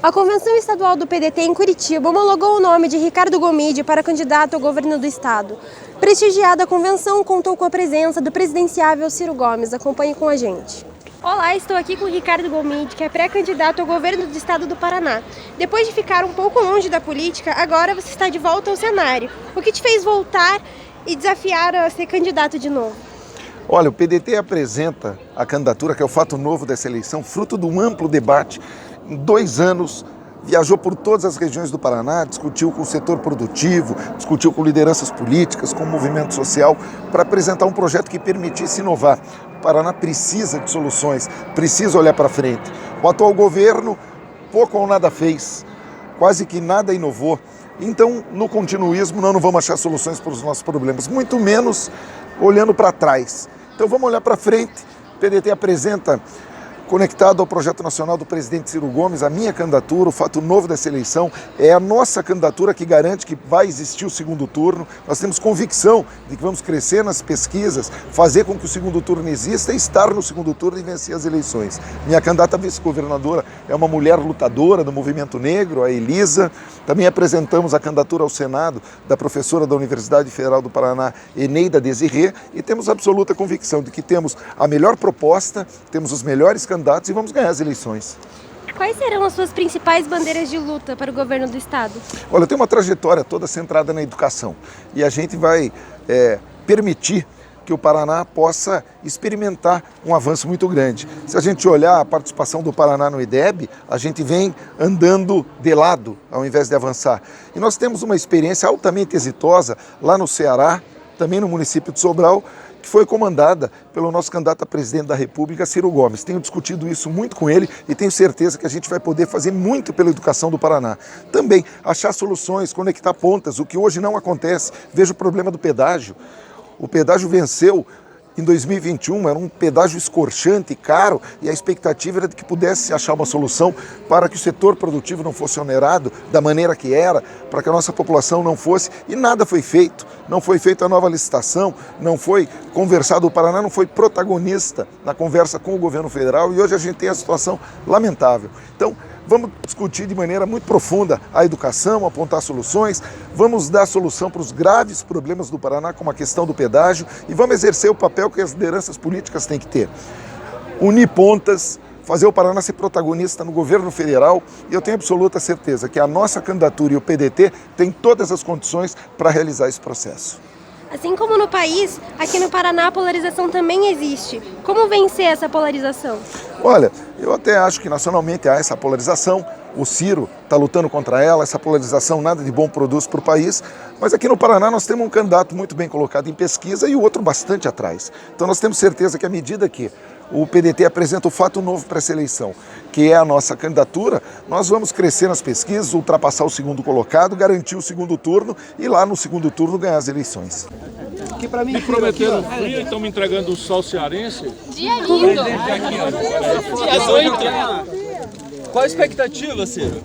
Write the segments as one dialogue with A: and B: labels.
A: A Convenção Estadual do PDT em Curitiba homologou o nome de Ricardo Gomide para candidato ao governo do estado. Prestigiada a convenção contou com a presença do presidenciável Ciro Gomes. Acompanhe com a gente. Olá, estou aqui com o Ricardo Gomide, que é pré-candidato ao governo do estado do Paraná. Depois de ficar um pouco longe da política, agora você está de volta ao cenário. O que te fez voltar e desafiar a ser candidato de novo?
B: Olha, o PDT apresenta a candidatura, que é o fato novo dessa eleição, fruto de um amplo debate. Em 2 anos, viajou por todas as regiões do Paraná, discutiu com o setor produtivo, discutiu com lideranças políticas, com o movimento social, para apresentar um projeto que permitisse inovar. O Paraná precisa de soluções, precisa olhar para frente. O atual governo pouco ou nada fez, quase que nada inovou. Então, no continuismo, nós não vamos achar soluções para os nossos problemas, muito menos olhando para trás. Então, vamos olhar para frente. O PDT apresenta, conectado ao projeto nacional do presidente Ciro Gomes, a minha candidatura. O fato novo dessa eleição é a nossa candidatura que garante que vai existir o segundo turno. Nós temos convicção de que vamos crescer nas pesquisas, fazer com que o segundo turno exista e estar no segundo turno e vencer as eleições. Minha candidata vice-governadora é uma mulher lutadora do movimento negro, a Elisa. Também apresentamos a candidatura ao Senado da professora da Universidade Federal do Paraná, Eneida Desirê, e temos absoluta convicção de que temos a melhor proposta, temos os melhores candidatos e vamos ganhar as eleições.
A: Quais serão as suas principais bandeiras de luta para o governo do estado?
B: Olha, eu tenho uma trajetória toda centrada na educação e a gente vai permitir que o Paraná possa experimentar um avanço muito grande. Se a gente olhar a participação do Paraná no IDEB, a gente vem andando de lado ao invés de avançar. E nós temos uma experiência altamente exitosa lá no Ceará, também no município de Sobral, que foi comandada pelo nosso candidato a presidente da República, Ciro Gomes. Tenho discutido isso muito com ele e tenho certeza que a gente vai poder fazer muito pela educação do Paraná. Também achar soluções, conectar pontas, o que hoje não acontece. Veja o problema do pedágio. O pedágio venceu em 2021, era um pedágio escorchante e caro, e a expectativa era de que pudesse achar uma solução para que o setor produtivo não fosse onerado da maneira que era, para que a nossa população não fosse, e nada foi feito. Não foi feita a nova licitação, não foi conversado, o Paraná não foi protagonista na conversa com o governo federal, e hoje a gente tem a situação lamentável. Então, vamos discutir de maneira muito profunda a educação, apontar soluções, vamos dar solução para os graves problemas do Paraná, como a questão do pedágio, e vamos exercer o papel que as lideranças políticas têm que ter. Unir pontas, fazer o Paraná ser protagonista no governo federal, e eu tenho absoluta certeza que a nossa candidatura e o PDT têm todas as condições para realizar esse processo.
A: Assim como no país, aqui no Paraná a polarização também existe. Como vencer essa polarização?
B: Olha, eu até acho que nacionalmente há essa polarização, o Ciro está lutando contra ela, essa polarização nada de bom produz para o país, mas aqui no Paraná nós temos um candidato muito bem colocado em pesquisa e o outro bastante atrás. Então nós temos certeza que à medida que o PDT apresenta o fato novo para essa eleição, que é a nossa candidatura, nós vamos crescer nas pesquisas, ultrapassar o segundo colocado, garantir o segundo turno e lá no segundo turno ganhar as eleições.
C: Que para mim me prometeram frio e estão me entregando o sol cearense.
D: Dia lindo! Dia 8!
E: Qual a expectativa, Ciro?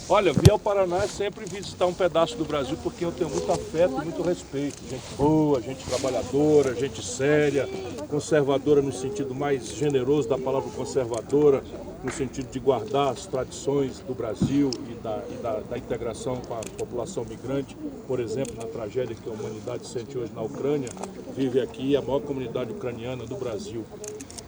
C: Olha, vir ao Paraná é sempre visitar um pedaço do Brasil porque eu tenho muito afeto e muito respeito. Gente boa, gente trabalhadora, gente séria, conservadora no sentido mais generoso da palavra conservadora, no sentido de guardar as tradições do Brasil e da integração com a população migrante. Por exemplo, na tragédia que a humanidade sente hoje na Ucrânia, vive aqui a maior comunidade ucraniana do Brasil.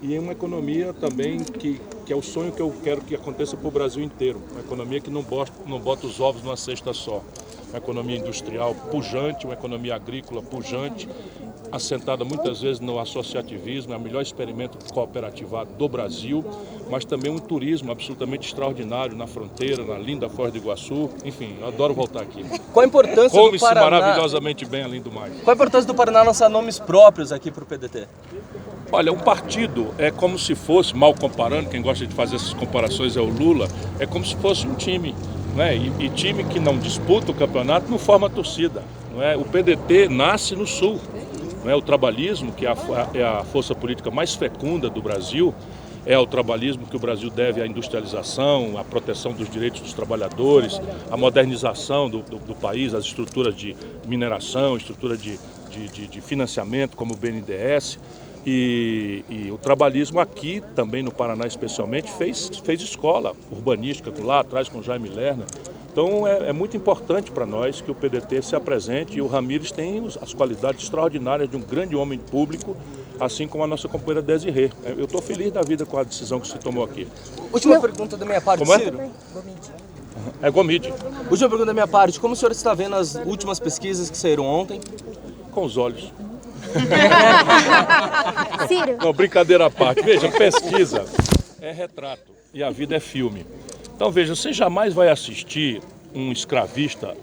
C: E em uma economia também que é o sonho que eu quero que aconteça para o Brasil inteiro. Uma economia que não bota os ovos numa cesta só. Uma economia industrial pujante, uma economia agrícola pujante, assentada muitas vezes no associativismo, é o melhor experimento cooperativado do Brasil, mas também um turismo absolutamente extraordinário na fronteira, na linda Foz do Iguaçu. Enfim, eu adoro voltar aqui.
E: Qual a importância do Paraná?
C: Come-se maravilhosamente bem, além do mais.
E: Qual a importância do Paraná lançar nomes próprios aqui para o PDT?
C: Olha, um partido é como se fosse, mal comparando, quem gosta de fazer essas comparações é o Lula, é como se fosse um time, não é? E time que não disputa o campeonato não forma torcida, não é? O PDT nasce no Sul, não é? O trabalhismo, que é a força política mais fecunda do Brasil, é o trabalhismo que o Brasil deve à industrialização, à proteção dos direitos dos trabalhadores, à modernização do país, às estruturas de mineração, estrutura de financiamento como o BNDES. E o trabalhismo aqui, também no Paraná especialmente, fez escola urbanística lá atrás com Jaime Lerner. Então é muito importante para nós que o PDT se apresente, e o Ramírez tem as qualidades extraordinárias de um grande homem público, assim como a nossa companheira Desirê. Eu estou feliz da vida com a decisão que se tomou aqui.
E: Última pergunta da minha parte,
C: Como é?
E: Ciro.
C: É Gomide,
E: Última pergunta da minha parte. Como o senhor está vendo as últimas pesquisas que saíram ontem?
C: com os olhos.
A: Ciro,
C: Não, brincadeira à parte. Veja, pesquisa é retrato e a vida é filme. Então veja, você jamais vai assistir um escravista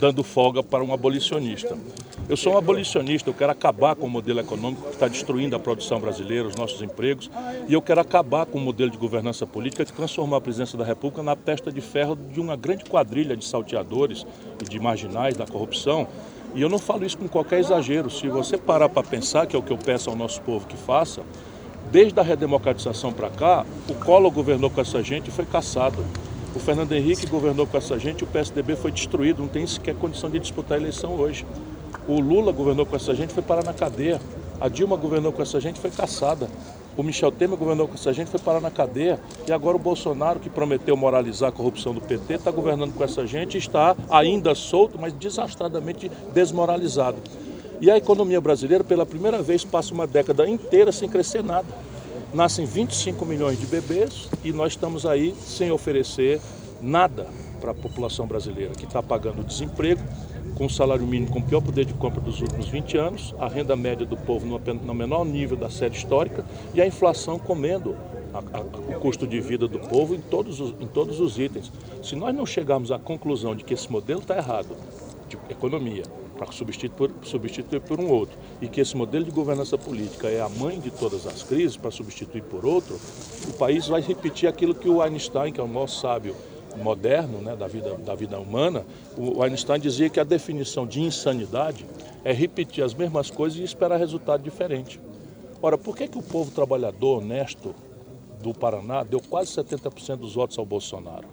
C: dando folga para um abolicionista. Eu sou um abolicionista, eu quero acabar com o modelo econômico que está destruindo a produção brasileira, os nossos empregos, e eu quero acabar com o modelo de governança política que transformou a presidência da República na testa de ferro de uma grande quadrilha de salteadores e de marginais da corrupção. E eu não falo isso com qualquer exagero. Se você parar para pensar, que é o que eu peço ao nosso povo que faça, desde a redemocratização para cá, o Collor governou com essa gente e foi caçado. O Fernando Henrique governou com essa gente e o PSDB foi destruído, não tem sequer condição de disputar a eleição hoje. O Lula governou com essa gente e foi parar na cadeia. A Dilma governou com essa gente e foi caçada. O Michel Temer governou com essa gente e foi parar na cadeia. E agora o Bolsonaro, que prometeu moralizar a corrupção do PT, está governando com essa gente e está ainda solto, mas desastradamente desmoralizado. E a economia brasileira, pela primeira vez, passa uma década inteira sem crescer nada. Nascem 25 milhões de bebês e nós estamos aí sem oferecer nada para a população brasileira, que está pagando desemprego, com o salário mínimo com o pior poder de compra dos últimos 20 anos, a renda média do povo no menor nível da série histórica e a inflação comendo o custo de vida do povo em todos os itens. Se nós não chegarmos à conclusão de que esse modelo está errado, de economia, para substituir por um outro, e que esse modelo de governança política é a mãe de todas as crises, para substituir por outro, o país vai repetir aquilo que o Einstein, que é o maior sábio moderno, né, da vida humana, o Einstein dizia que a definição de insanidade é repetir as mesmas coisas e esperar resultado diferente. Ora, por que o povo trabalhador honesto do Paraná deu quase 70% dos votos ao Bolsonaro?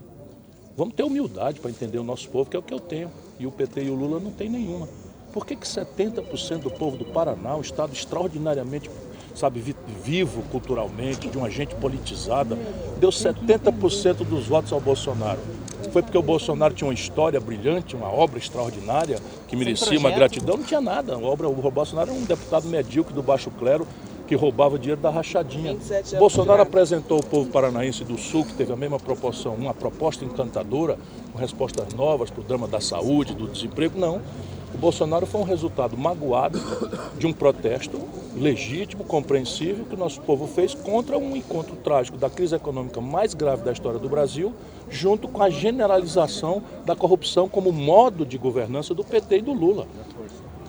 C: Vamos ter humildade para entender o nosso povo, que é o que eu tenho, e o PT e o Lula não tem nenhuma. Por que 70% do povo do Paraná, um estado extraordinariamente, vivo culturalmente, de uma gente politizada, deu 70% dos votos ao Bolsonaro? Foi porque o Bolsonaro tinha uma história brilhante, uma obra extraordinária, que merecia uma gratidão? Não tinha nada. O Bolsonaro era um deputado medíocre do baixo clero, que roubava dinheiro da rachadinha. O Bolsonaro apresentou ao povo paranaense do Sul, que teve a mesma proporção, uma proposta encantadora, com respostas novas para o drama da saúde, do desemprego. Não. O Bolsonaro foi um resultado magoado de um protesto legítimo, compreensível, que o nosso povo fez contra um encontro trágico da crise econômica mais grave da história do Brasil, junto com a generalização da corrupção como modo de governança do PT e do Lula.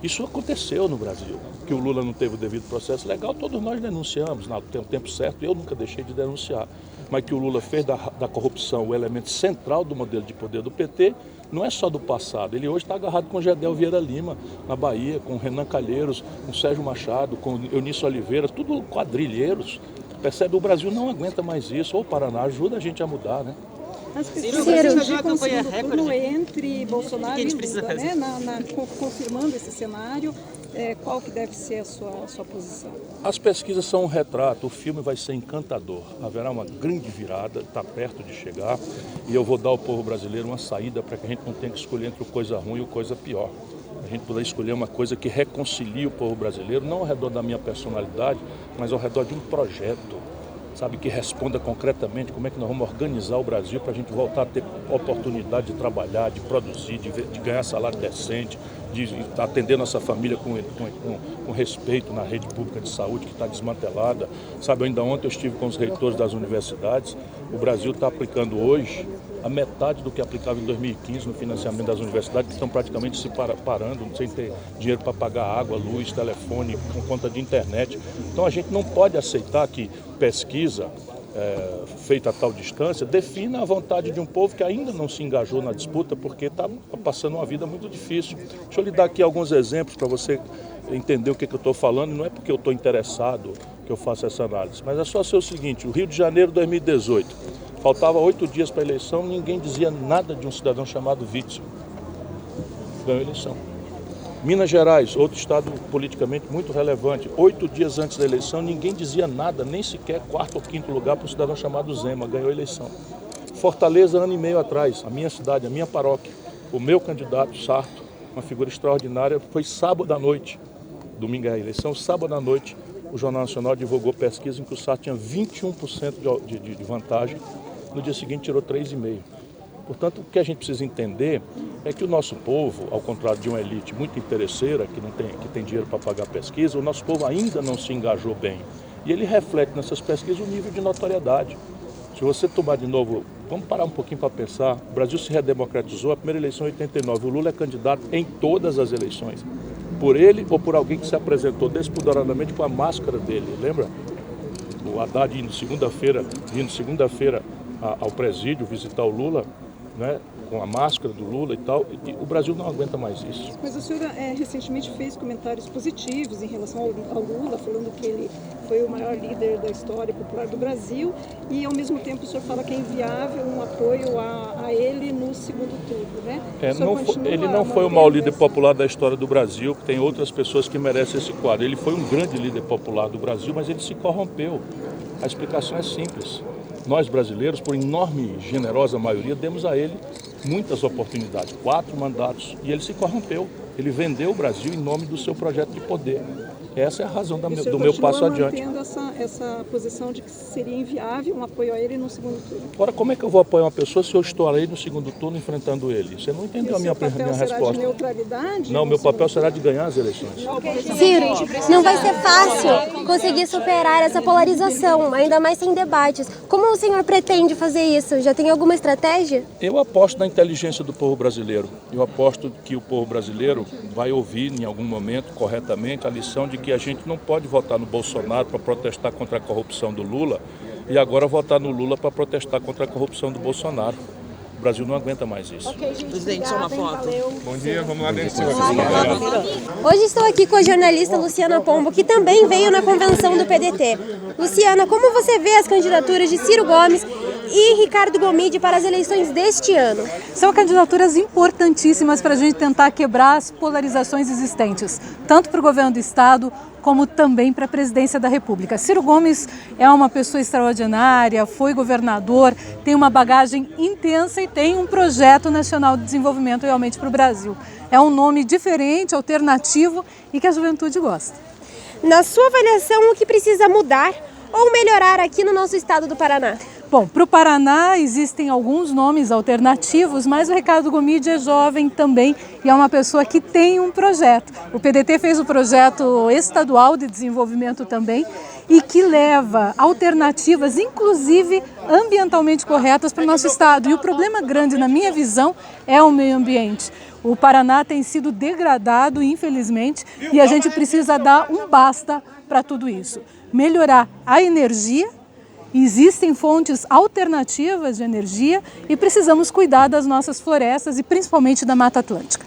C: Isso aconteceu no Brasil. Que o Lula não teve o devido processo legal, todos nós denunciamos, no tempo certo, eu nunca deixei de denunciar. Mas que o Lula fez da corrupção o elemento central do modelo de poder do PT, não é só do passado. Ele hoje está agarrado com Gedel Vieira Lima, na Bahia, com Renan Calheiros, com Sérgio Machado, com Eunício Oliveira, tudo quadrilheiros. Percebe? O Brasil não aguenta mais isso. Ou o Paraná ajuda a gente a mudar, né?
F: As pesquisas já com o segundo turno entre Bolsonaro e Lula, né? Confirmando esse cenário, qual que deve ser a sua posição?
C: As pesquisas são um retrato, o filme vai ser encantador. Haverá uma grande virada, está perto de chegar, e eu vou dar ao povo brasileiro uma saída para que a gente não tenha que escolher entre coisa ruim e coisa pior. A gente poder escolher uma coisa que reconcilie o povo brasileiro, não ao redor da minha personalidade, mas ao redor de um projeto. Que responda concretamente como é que nós vamos organizar o Brasil para a gente voltar a ter oportunidade de trabalhar, de produzir, de ganhar salário decente, de atender nossa família com respeito na rede pública de saúde que está desmantelada. Ainda ontem eu estive com os reitores das universidades. O Brasil está aplicando hoje a metade do que aplicava em 2015 no financiamento das universidades, que estão praticamente se parando, sem ter dinheiro para pagar água, luz, telefone, com conta de internet. Então a gente não pode aceitar que pesquisa feita a tal distância defina a vontade de um povo que ainda não se engajou na disputa porque está passando uma vida muito difícil. Deixa eu lhe dar aqui alguns exemplos para você entender o que eu estou falando. Não é porque eu estou interessado que eu faço essa análise, mas é só ser o seguinte: o Rio de Janeiro 2018, faltava 8 dias para a eleição, ninguém dizia nada de um cidadão chamado Witzel. Ganhou a eleição. Minas Gerais, outro estado politicamente muito relevante. 8 dias antes da eleição, ninguém dizia nada, nem sequer 4º ou 5º lugar para o cidadão chamado Zema, ganhou a eleição. Fortaleza, ano e meio atrás, a minha cidade, a minha paróquia, o meu candidato, Sarto, uma figura extraordinária, foi sábado à noite, domingo é a eleição, sábado à noite, o Jornal Nacional divulgou pesquisa em que o Sarto tinha 21% de vantagem, no dia seguinte tirou 3,5%. Portanto, o que a gente precisa entender é que o nosso povo, ao contrário de uma elite muito interesseira, que tem dinheiro para pagar pesquisa, o nosso povo ainda não se engajou bem. E ele reflete nessas pesquisas o nível de notoriedade. Se você tomar de novo, vamos parar um pouquinho para pensar, o Brasil se redemocratizou, a primeira eleição em 89, o Lula é candidato em todas as eleições. Por ele ou por alguém que se apresentou despudoradamente com a máscara dele, lembra? O Haddad indo segunda-feira ao presídio visitar o Lula, né, com a máscara do Lula e tal, e o Brasil não aguenta mais isso.
F: Mas o senhor recentemente fez comentários positivos em relação ao Lula, falando que ele foi o maior líder da história popular do Brasil, e ao mesmo tempo o senhor fala que é inviável um apoio a ele no segundo turno, né?
C: Ele não foi o maior líder popular da história do Brasil, tem outras pessoas que merecem esse quadro. Ele foi um grande líder popular do Brasil, mas ele se corrompeu. A explicação é simples. Nós brasileiros, por enorme e generosa maioria, demos a ele muitas oportunidades, 4 mandatos, e ele se corrompeu. Ele vendeu o Brasil em nome do seu projeto de poder. Essa é a razão do meu passo adiante.
F: Mantendo essa posição de que seria inviável um apoio a ele no segundo turno.
C: Agora, como é que eu vou apoiar uma pessoa se eu estou aí no segundo turno enfrentando ele? Você não entendeu a minha resposta.
F: Será de neutralidade?
C: Não, meu papel será de ganhar as eleições.
A: Ciro, não vai ser fácil conseguir superar essa polarização, ainda mais sem debates. Como o senhor pretende fazer isso? Já tem alguma estratégia?
C: Eu aposto na inteligência do povo brasileiro. Eu aposto que o povo brasileiro vai ouvir em algum momento corretamente a lição de que a gente não pode votar no Bolsonaro para protestar contra a corrupção do Lula e agora votar no Lula para protestar contra a corrupção do Bolsonaro. O Brasil não aguenta mais isso.
F: Ok, gente,
E: Presidente, só uma foto.
C: Bom dia, vamos lá dentro.
A: Hoje estou aqui com a jornalista Luciana Pombo, que também veio na convenção do PDT. Luciana, como você vê as candidaturas de Ciro Gomes e Ricardo Gomide para as eleições deste ano?
G: São candidaturas importantíssimas para a gente tentar quebrar as polarizações existentes, tanto para o governo do Estado como também para a presidência da República. Ciro Gomes é uma pessoa extraordinária, foi governador, tem uma bagagem intensa e tem um projeto nacional de desenvolvimento realmente para o Brasil. É um nome diferente, alternativo e que a juventude gosta.
A: Na sua avaliação, o que precisa mudar ou melhorar aqui no nosso estado do Paraná?
G: Bom, para o Paraná existem alguns nomes alternativos, mas o Ricardo Gomide é jovem também e é uma pessoa que tem um projeto. O PDT fez o projeto estadual de desenvolvimento também e que leva alternativas, inclusive ambientalmente corretas para o nosso estado. E o problema grande, na minha visão, é o meio ambiente. O Paraná tem sido degradado, infelizmente, e a gente precisa dar um basta para tudo isso. Melhorar a energia. Existem fontes alternativas de energia e precisamos cuidar das nossas florestas e principalmente da Mata Atlântica.